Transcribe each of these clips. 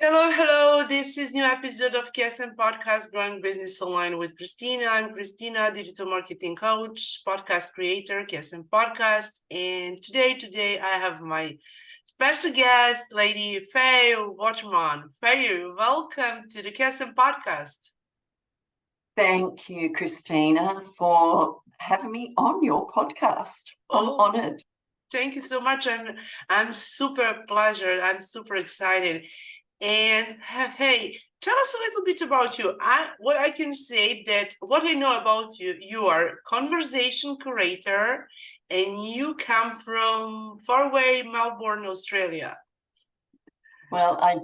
Hello, hello. This is new episode of KSM Podcast, Growing Business Online with Christina. I'm Christina, digital marketing coach, podcast creator, KSM Podcast. And today I have my special guest, Lady Faye Waterman. Faye, welcome to the KSM Podcast. Thank you, Christina, for having me on your podcast. I'm honored. Thank you so much. I'm super pleasured. I'm super excited. And hey, tell us a little bit about you. What I can say that what I know about you, you are Conversation Curator, and you come from far away Melbourne, Australia. Well, I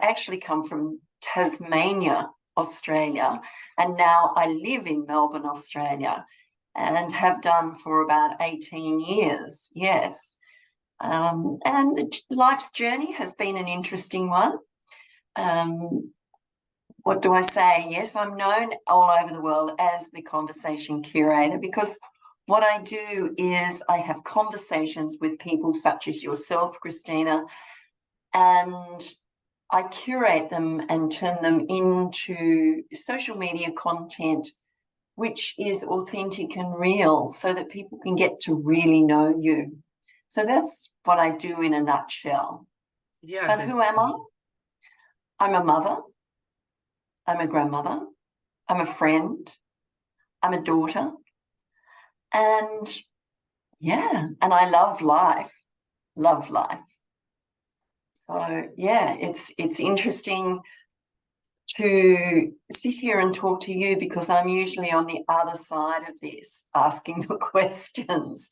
actually come from Tasmania, Australia, and now I live in Melbourne, Australia, and have done for about 18 years. Yes. And life's journey has been an interesting one. What do I say? Yes, I'm known all over the world as the Conversation Curator because what I do is I have conversations with people such as yourself, Christina, and I curate them and turn them into social media content which is authentic and real so that people can get to really know you. So that's what I do in a nutshell. Yeah. But who am I? I'm a mother. I'm a grandmother. I'm a friend. I'm a daughter. And and I love life. Love life. So yeah, it's interesting to sit here and talk to you because I'm usually on the other side of this, asking the questions.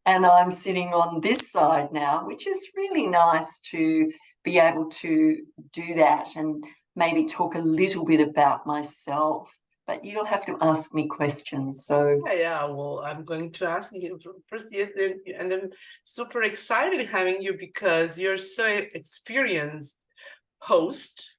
And I'm sitting on this side now, which is really nice to be able to do that and maybe talk a little bit about myself. But you'll have to ask me questions. So well, I'm going to ask you first, and I'm super excited having you because you're so experienced host.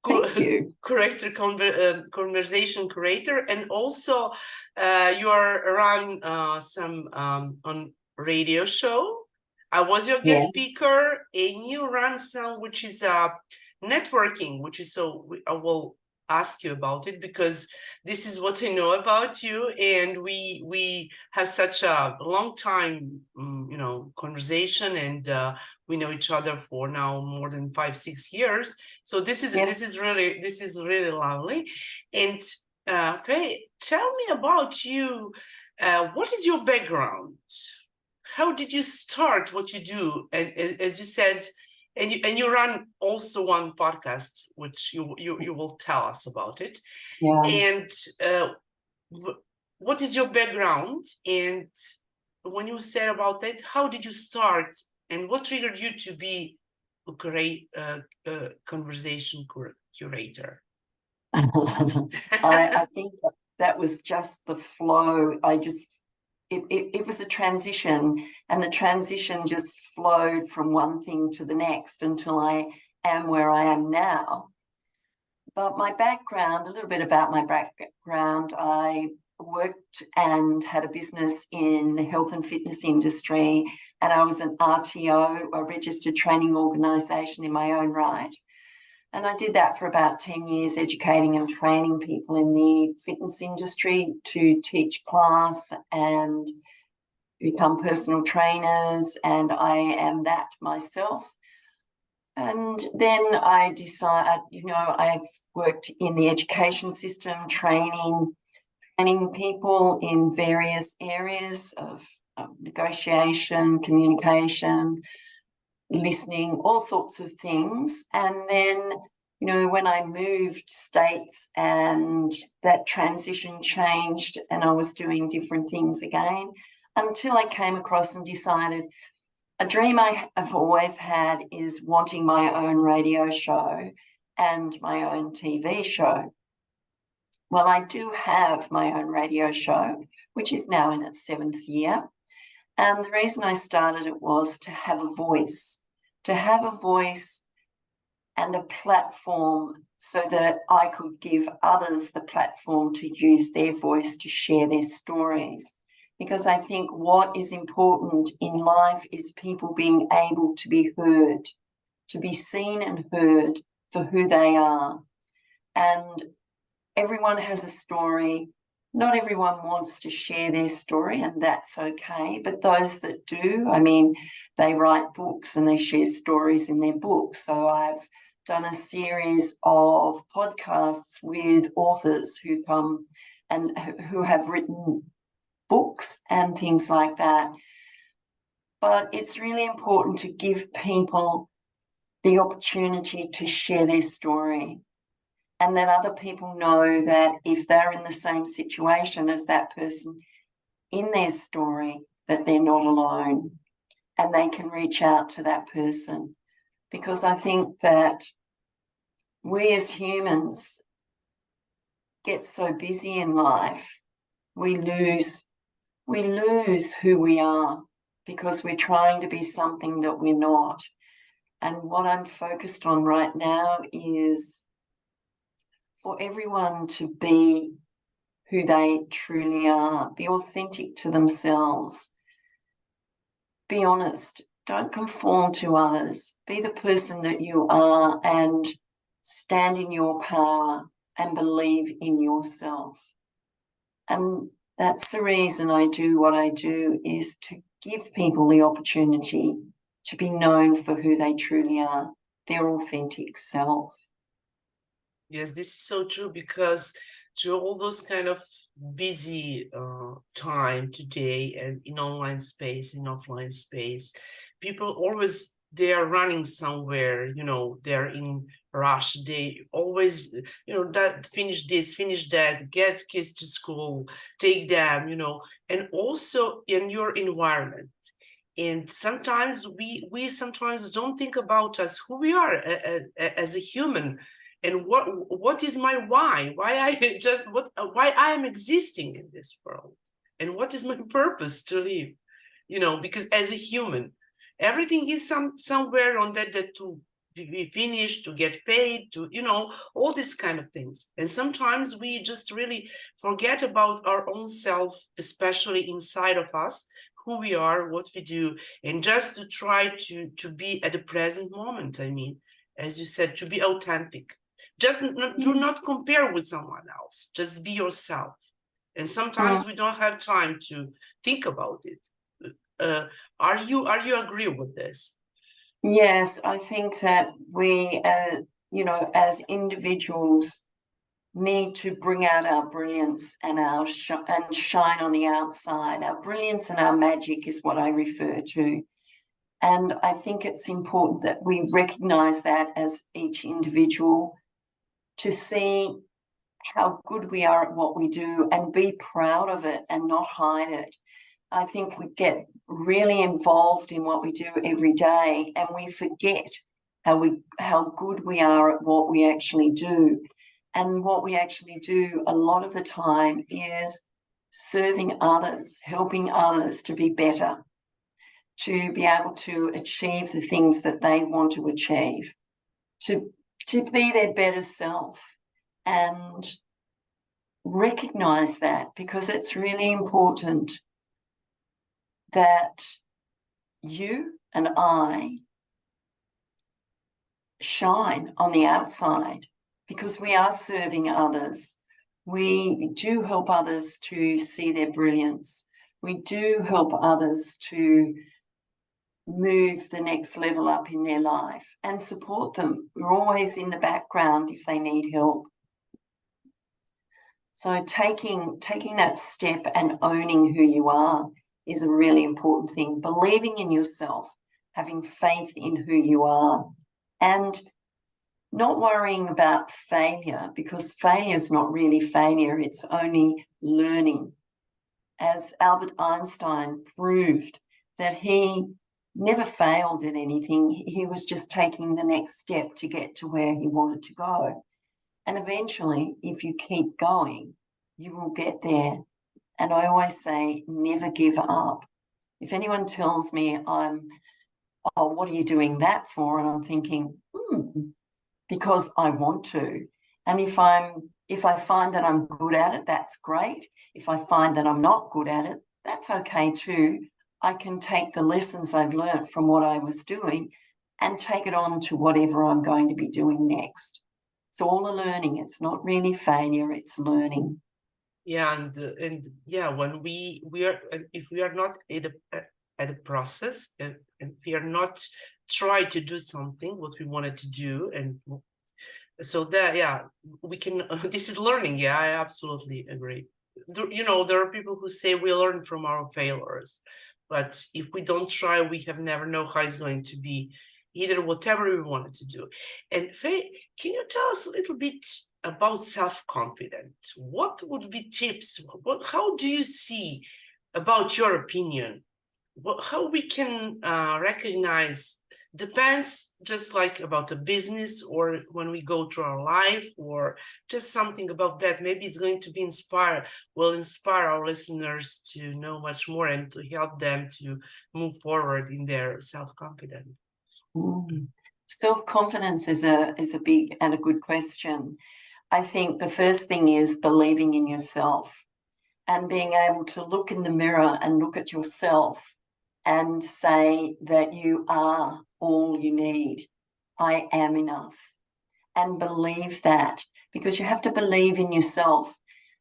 Thank you. Conversation Curator, and also you are run some on radio show. I was your guest speaker, and you run some which is networking, which is I will ask you about it because this is what I know about you, and we have such a long time conversation, and we know each other for now more than 5-6 years. So this is really lovely. And Faye, tell me about you. What is your background? How did you start what you do? And as you said, and you run also one podcast, which you will tell us about it. Yeah. And what is your background? And when you said about that, how did you start? And what triggered you to be a great conversation curator? I think that was just the flow. It was a transition, and the transition just flowed from one thing to the next until I am where I am now. But my background, a little bit about my background, I worked and had a business in the health and fitness industry, and I was an RTO, a registered training organisation in my own right. And I did that for about 10 years, educating and training people in the fitness industry to teach class and become personal trainers, and I am that myself. And then I decided, I've worked in the education system, training people in various areas of negotiation, communication, listening, all sorts of things. And then, when I moved states and that transition changed and I was doing different things again until I came across and decided a dream I have always had is wanting my own radio show and my own TV show. Well, I do have my own radio show, which is now in its 7th year. And the reason I started it was to have a voice and a platform so that I could give others the platform to use their voice to share their stories. Because I think what is important in life is people being able to be heard, to be seen and heard for who they are. And everyone has a story. Not everyone wants to share their story, and that's okay. But those that do, I mean, they write books and they share stories in their books. So I've done a series of podcasts with authors who come and who have written books and things like that. But it's really important to give people the opportunity to share their story, and that other people know that if they're in the same situation as that person in their story, that they're not alone and they can reach out to that person. Because I think that we as humans get so busy in life, we lose who we are because we're trying to be something that we're not. And what I'm focused on right now is for everyone to be who they truly are, be authentic to themselves, be honest, don't conform to others, be the person that you are and stand in your power and believe in yourself. And that's the reason I do what I do, is to give people the opportunity to be known for who they truly are, their authentic self. Yes, this is so true, because through all those kind of busy time today and in online space, in offline space, people always, they are running somewhere, you know, they're in rush. They always, you know, that finish this, finish that, get kids to school, take them, you know, and also in your environment. And sometimes we sometimes don't think about us, who we are as a human, and what is my why I just why I am existing in this world, and what is my purpose to live, you know, because as a human, everything is somewhere on that to be finished, to get paid, to, you know, all these kind of things. And sometimes we just really forget about our own self, especially inside of us, who we are, what we do, and just to try to be at the present moment. I mean, as you said, to be authentic. Just do not compare with someone else. Just be yourself. And sometimes we don't have time to think about it. Are you agree with this? Yes, I think that we, you know, as individuals, need to bring out our brilliance and our and shine on the outside. Our brilliance and our magic is what I refer to. And I think it's important that we recognize that as each individual, to see how good we are at what we do and be proud of it and not hide it. I think we get really involved in what we do every day, and we forget how good we are at what we actually do. And what we actually do a lot of the time is serving others, helping others to be better, to be able to achieve the things that they want to achieve, to be their better self, and recognize that, because it's really important that you and I shine on the outside, because we are serving others. We do help others to see their brilliance. We do help others to move the next level up in their life and support them. We're always in the background if they need help. So taking that step and owning who you are is a really important thing. Believing in yourself, having faith in who you are, and not worrying about failure, because failure is not really failure, it's only learning. As Albert Einstein proved, that he never failed at anything, he was just taking the next step to get to where he wanted to go. And eventually, if you keep going, you will get there. And I always say, never give up. If anyone tells me oh, what are you doing that for? And I'm thinking, because I want to. And if I find that I'm good at it, that's great. If I find that I'm not good at it, that's okay too. I can take the lessons I've learned from what I was doing and take it on to whatever I'm going to be doing next. It's all a learning. It's not really failure, it's learning. Yeah, and yeah, when we are, if we are not at a process, and we are not try to do something what we wanted to do, and so that, yeah, we can this is learning. Yeah, I absolutely agree. You know, there are people who say we learn from our failures, but if we don't try, we have never know how it's going to be, either whatever we wanted to do. And Faye, can you tell us a little bit about self-confidence? What would be tips? How do you see, about your opinion, how we can recognize, depends, just like about a business or when we go through our life, or just something about that. Maybe it's going to be will inspire our listeners to know much more and to help them to move forward in their self-confidence. Self-confidence is a big and a good question. I think the first thing is believing in yourself and being able to look in the mirror and look at yourself and say that you are all you need. I am enough. And believe that, because you have to believe in yourself,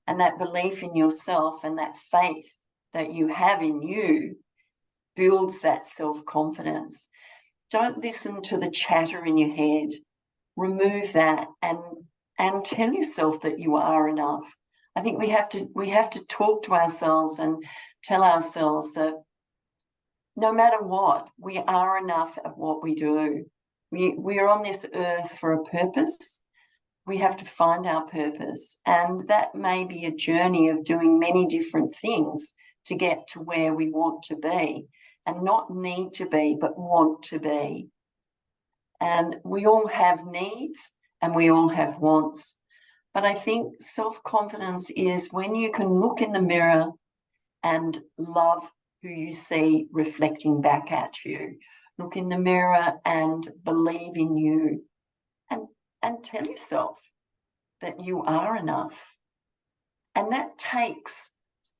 and that belief in yourself and that faith that you have in you builds that self-confidence. Don't listen to the chatter in your head. Remove that and tell yourself that you are enough. I think we have to talk to ourselves and tell ourselves that no matter what, we are enough at what we do. We are on this earth for a purpose. We have to find our purpose, and that may be a journey of doing many different things to get to where we want to be, and not need to be, but want to be. And we all have needs and we all have wants. But I think self-confidence is when you can look in the mirror and love who you see reflecting back at you. Look in the mirror and believe in you, and tell yourself that you are enough. And that takes,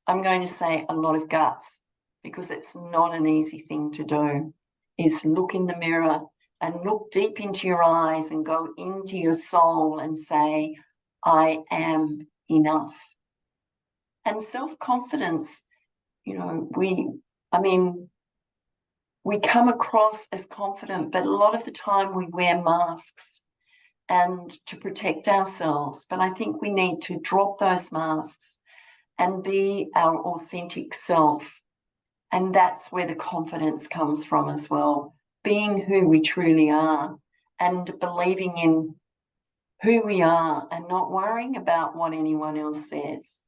I'm going to say, a lot of guts, because it's not an easy thing to do, is look in the mirror and look deep into your eyes and go into your soul and say, I am enough. And self-confidence, you know, we come across as confident, but a lot of the time we wear masks and to protect ourselves. But I think we need to drop those masks and be our authentic self. And that's where the confidence comes from as well, being who we truly are and believing in who we are and not worrying about what anyone else says.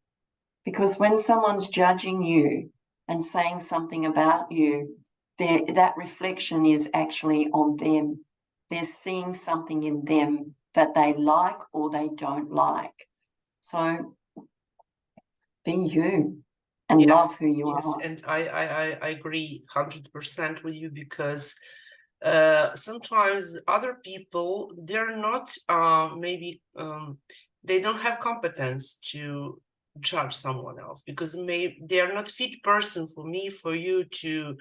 Because when someone's judging you and saying something about you, that reflection is actually on them. They're seeing something in them that they like or they don't like. So be you and love who you are. And I agree 100% with you, because sometimes other people, they're not they don't have competence to judge someone else, because maybe they are not fit person for me, for you to.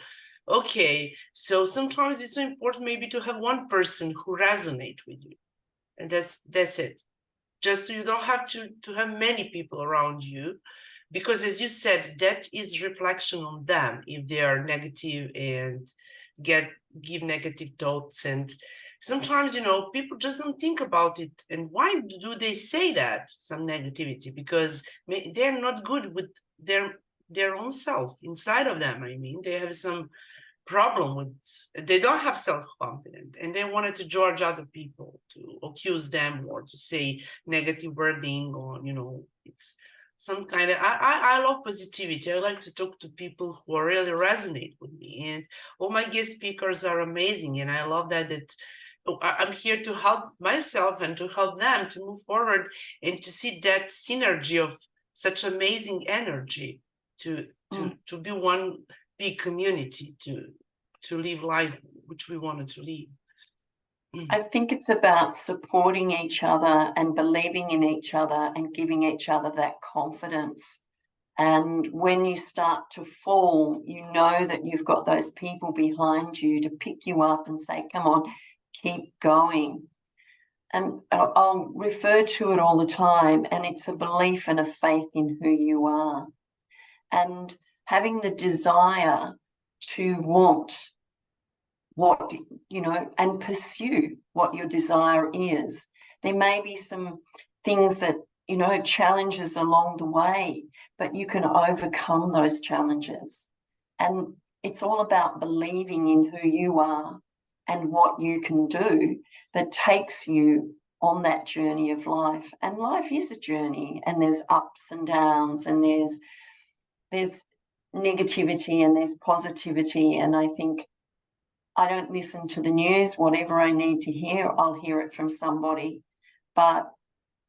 Okay, so sometimes it's so important maybe to have one person who resonate with you, and that's it. Just you don't have to have many people around you, because as you said, that is reflection on them if they are negative and give negative thoughts. And sometimes, you know, people just don't think about it. And why do they say that, some negativity? Because they're not good with their own self inside of them. I mean, they have some problem with, they don't have self-confidence, and they wanted to judge other people, to accuse them, or to say negative wording, or, you know, it's some kind of, I love positivity. I like to talk to people who really resonate with me, and all my guest speakers are amazing, and I love that I'm here to help myself and to help them to move forward, and to see that synergy of such amazing energy to be one big community, to live life which we wanted to live. I think it's about supporting each other and believing in each other and giving each other that confidence And when you start to fall, you know that you've got those people behind you to pick you up and say, come on, keep going. And I'll refer to it all the time, and it's a belief and a faith in who you are. And having the desire to want what, you know, and pursue what your desire is. There may be some things that, you know, challenges along the way, but you can overcome those challenges. And it's all about believing in who you are and what you can do that takes you on that journey of life. And life is a journey, and there's ups and downs, and there's negativity and there's positivity. And I think I don't listen to the news. Whatever I need to hear, I'll hear it from somebody. But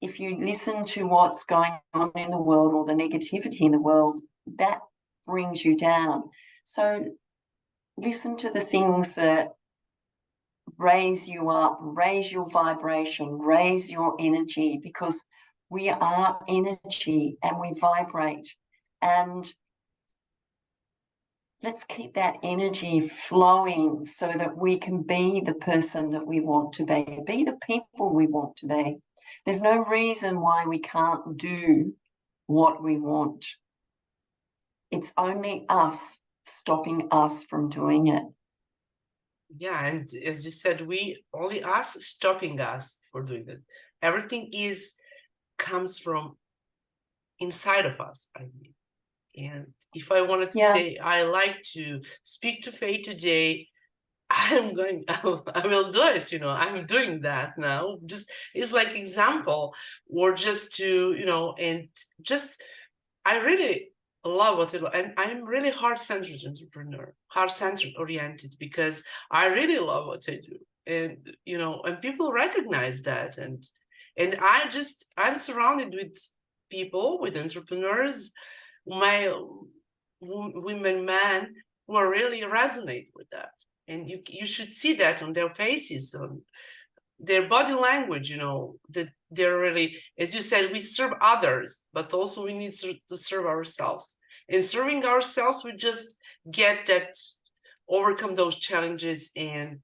if you listen to what's going on in the world or the negativity in the world, that brings you down. So listen to the things that raise you up, raise your vibration, raise your energy, because we are energy and we vibrate. And let's keep that energy flowing so that we can be the person that we want to be the people we want to be. There's no reason why we can't do what we want. It's only us stopping us from doing it. Yeah, and as you said, we only us stopping us for doing it. Everything comes from inside of us, I mean. And if I wanted to say, I like to speak to Faye today, I will do it, you know, I'm doing that now. Just, it's like example, or just to, you know, and just, I really love what I do. And I'm really heart-centered entrepreneur, heart-centered oriented, because I really love what I do. And, you know, and people recognize that. And I'm surrounded with people, with entrepreneurs, my women, men, who are really resonate with that. And you should see that on their faces, on their body language, you know, that they're really, as you said, we serve others, but also we need to serve ourselves. In serving ourselves, we just get that, overcome those challenges and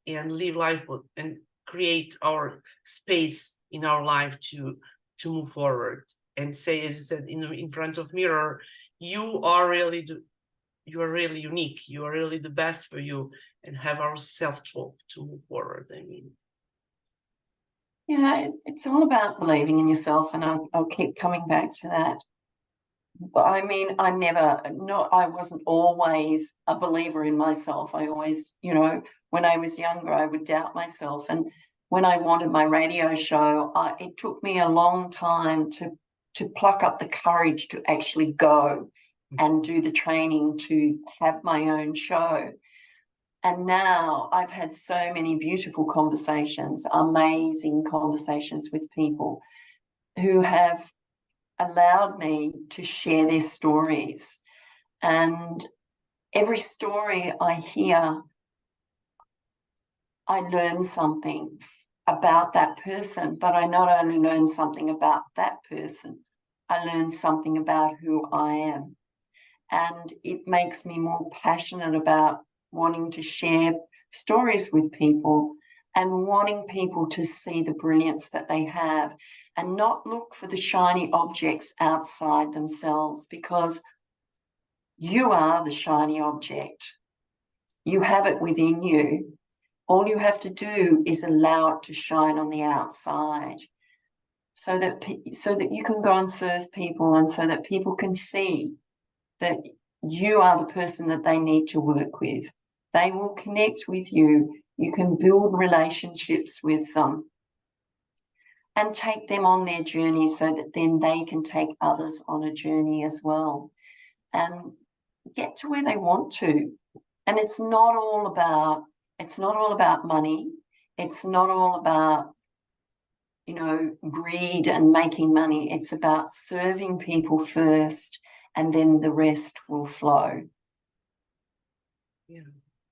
live life and create our space in our life to move forward and say, as you said, in front of mirror, you are really unique. You are really the best for you, and have our self-talk to move forward. I mean, yeah, it's all about believing in yourself, and I'll keep coming back to that. I mean, I wasn't always a believer in myself. I always, you know, when I was younger, I would doubt myself. And when I wanted my radio show, it took me a long time to pluck up the courage to actually go and do the training to have my own show. And now I've had so many beautiful conversations, amazing conversations with people who have allowed me to share their stories. And every story I hear, I learn something about that person, but I not only learn something about that person, I learn something about who I am. And it makes me more passionate about wanting to share stories with people and wanting people to see the brilliance that they have and not look for the shiny objects outside themselves, because you are the shiny object. You have it within you. All you have to do is allow it to shine on the outside so that you can go and serve people, and so that people can see that you are the person that they need to work with. They will connect with you. You can build relationships with them and take them on their journey so that then they can take others on a journey as well and get to where they want to. And it's not all about money. It's not all about, you know, greed and making money. It's about serving people first, and then the rest will flow. Yeah.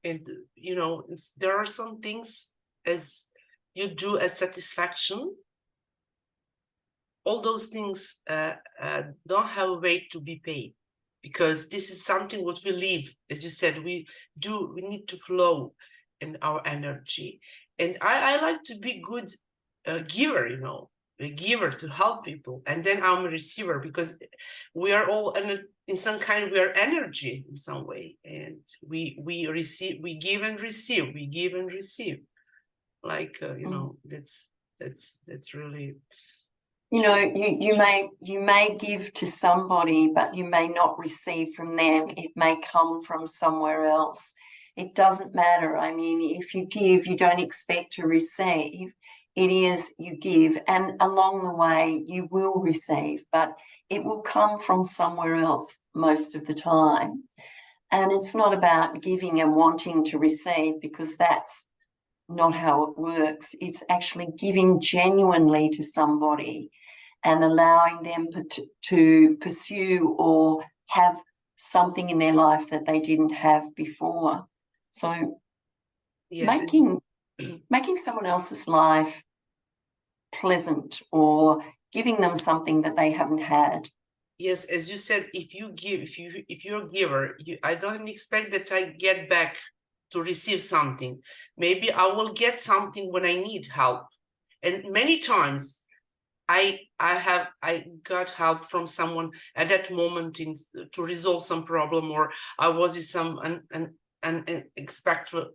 And, you know, there are some things as you do as satisfaction all those things don't have a way to be paid, because this is something what we live. As you said, we need to flow in our energy. And I like to be good giver, a giver to help people, and then I'm a receiver, because we are all in some kind, we are energy in some way, and we receive, we give and receive, we give and receive, like that's really, you may give to somebody, but you may not receive from them. It may come from somewhere else. It doesn't matter. I mean, if you give, you don't expect to receive. It is, you give, and along the way you will receive, but it will come from somewhere else most of the time. And it's not about giving and wanting to receive, because that's not how it works. It's actually giving genuinely to somebody and allowing them to pursue or have something in their life that they didn't have before. So yes, making someone else's life pleasant, or giving them something that they haven't had. Yes, as you said, if you give, if you're a giver, I don't expect that I get back to receive something. Maybe I will get something when I need help. And many times I got help from someone at that moment to resolve some problem, or I was in some unexpected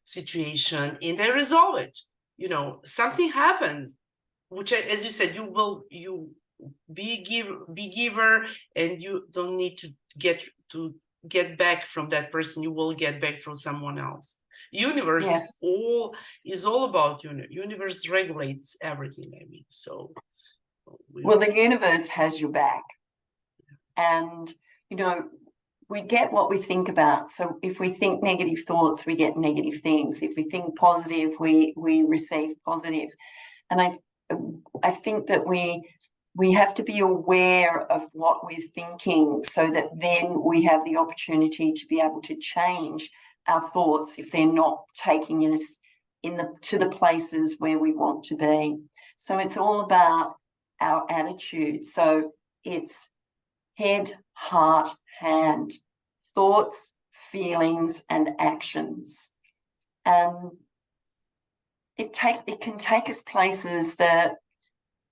situation, and I resolve it. Something happened, which, as you said, you be giver, and you don't need to get back from that person. You will get back from someone else. Universe, yes. is all about universe regulates everything. I mean, so well, the universe has your back, and we get what we think about. So if we think negative thoughts, we get negative things. If we think positive, we receive positive. And I think that we have to be aware of what we're thinking, so that then we have the opportunity to be able to change our thoughts if they're not taking us to the places where we want to be. So it's all about our attitude. So it's head, heart, hand, thoughts, feelings, and actions. And it can take us places that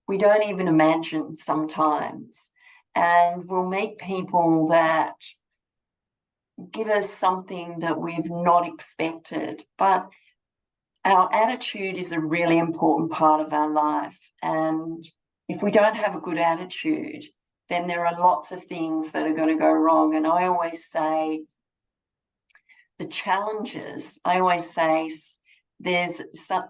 we don't even imagine sometimes. And we'll meet people that give us something that we've not expected. But our attitude is a really important part of our life. And if we don't have a good attitude, then there are lots of things that are going to go wrong. And I always say the challenges, there's some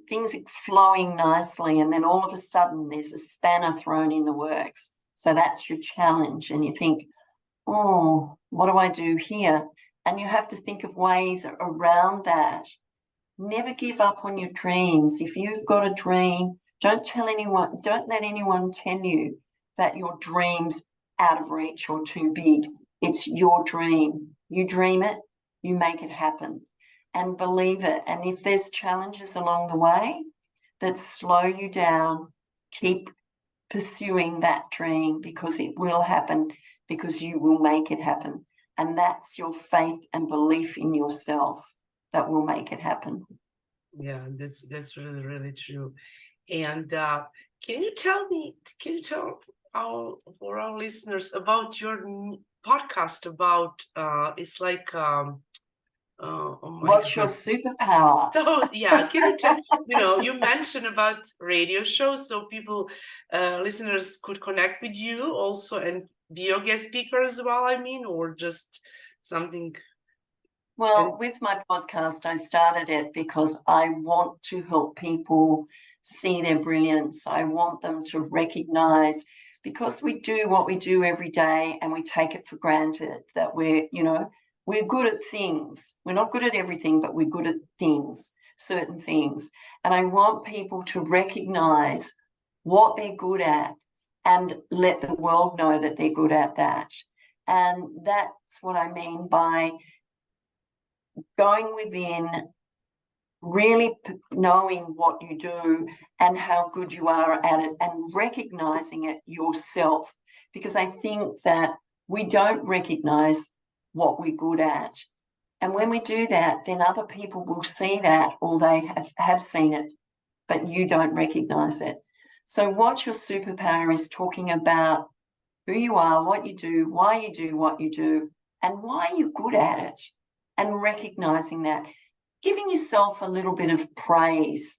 things flowing nicely, and then all of a sudden there's a spanner thrown in the works. So that's your challenge, and you think, oh, what do I do here? And you have to think of ways around that. Never give up on your dreams. If you've got a dream, don't let anyone tell you that your dream's out of reach or too big. It's your dream. You dream it, you make it happen, and believe it. And if there's challenges along the way that slow you down, keep pursuing that dream, because it will happen, because you will make it happen. And that's your faith and belief in yourself that will make it happen. Yeah, that's really, really true. And can you tell for our listeners about your podcast about it's like what's your superpower? So yeah, can you tell, you mentioned about radio shows, so people, listeners could connect with you also and be your guest speaker as well, I mean, or just something? Well, with my podcast, I started it because I want to help people see their brilliance. I want them to recognize, because we do what we do every day and we take it for granted that we're good at things. We're not good at everything, but we're good at things, certain things. And I want people to recognize what they're good at and let the world know that they're good at that. And that's what I mean by going within, really knowing what you do and how good you are at it and recognizing it yourself. Because I think that we don't recognize what we're good at. And when we do that, then other people will see that, or they have seen it, but you don't recognize it. So what your superpower is talking about who you are, what you do what you do, and why you're good at it, and recognizing that, giving yourself a little bit of praise,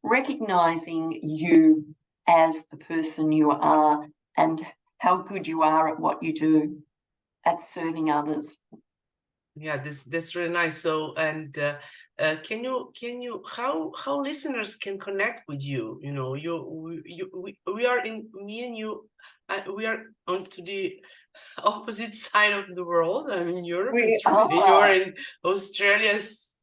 recognizing you as the person you are and how good you are at what you do, at serving others. Yeah, that's really nice. So, and can you how listeners can connect with you? You know, we are in, me and you, we are on to the opposite side of the world. I'm in Europe, you're in Australia,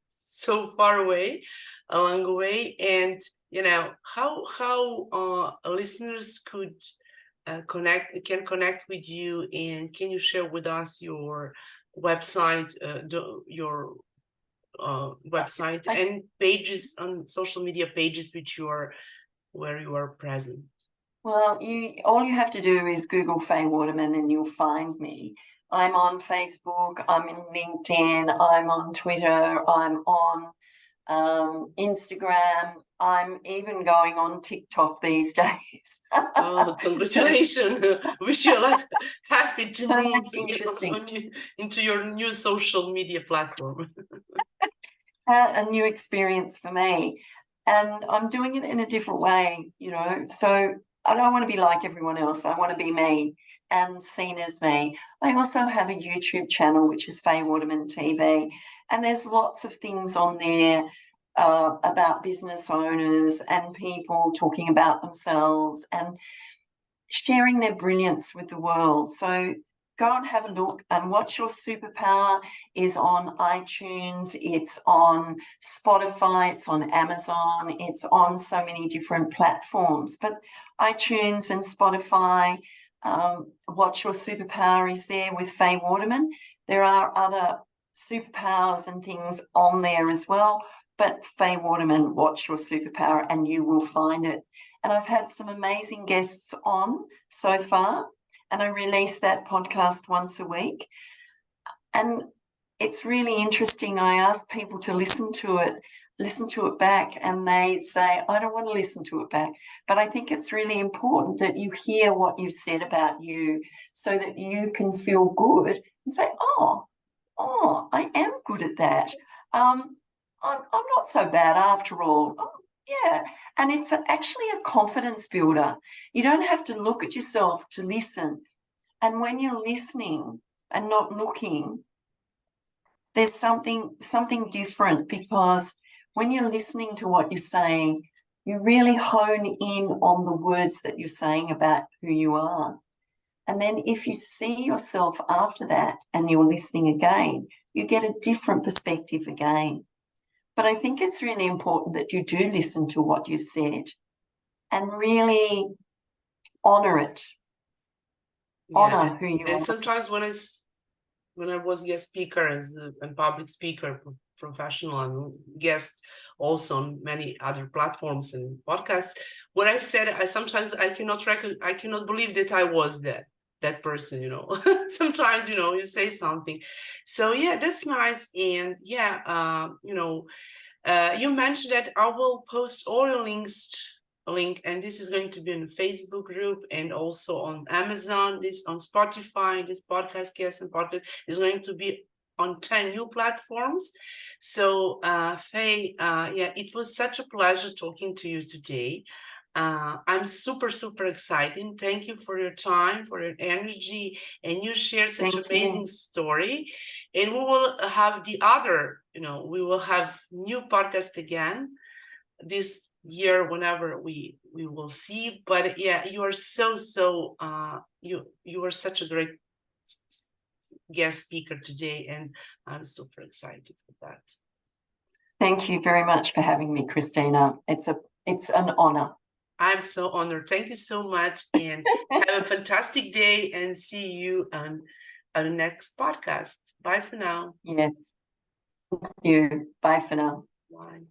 so far away, along the way. And you know how listeners could can connect with you, and can you share with us your website, your website and pages on social media pages where you are present? Well, all you have to do is Google Faye Waterman and you'll find me. I'm on Facebook, I'm in LinkedIn, I'm on Twitter, I'm on Instagram. I'm even going on TikTok these days. Oh, congratulations. Wish you a lot happy to so move that's interesting. into your new social media platform. A new experience for me. And I'm doing it in a different way, you know. So I don't want to be like everyone else. I want to be me and seen as me. I also have a YouTube channel, which is Faye Waterman TV. And there's lots of things on there about business owners and people talking about themselves and sharing their brilliance with the world. So go and have a look. And What's Your Superpower is on iTunes, it's on Spotify, it's on Amazon, it's on so many different platforms. But iTunes and Spotify, What's Your Superpower is there with Faye Waterman. There are other superpowers and things on there as well. But Faye Waterman, What's Your Superpower, and you will find it. And I've had some amazing guests on so far, and I release that podcast once a week. And it's really interesting. I ask people to listen to it back, and they say, I don't want to listen to it back. But I think it's really important that you hear what you've said about you so that you can feel good and say, oh, I am good at that. I'm not so bad after all. Oh, yeah. And it's actually a confidence builder. You don't have to look at yourself to listen. And when you're listening and not looking, there's something different, because when you're listening to what you're saying, you really hone in on the words that you're saying about who you are. And then if you see yourself after that and you're listening again, you get a different perspective again. But I think it's really important that you do listen to what you've said and really honor it. Yeah, honor who you are. And sometimes when I was guest speaker and public speaker, professional, and guest also on many other platforms and podcasts, when I said I sometimes I cannot believe that I was that person, you know. Sometimes, you know, you say something. So yeah, that's nice. And yeah, you know, you mentioned that I will post all your link, and this is going to be in the Facebook group and also on Amazon, this on Spotify, this podcast, guest and podcast is going to be on 10 new platforms. So Faye, yeah, it was such a pleasure talking to you today. I'm super excited. Thank you for your time, for your energy, and you share such amazing story. And we will have the other, you know, we will have new podcast again this year whenever we will see. But yeah, you are so you are such a great guest speaker today, and I'm super excited for that. Thank you very much for having me, Christina. It's an honor. I'm so honored. Thank you so much, and have a fantastic day, and see you on the next podcast. Bye for now. Yes. Thank you. Bye for now. Bye.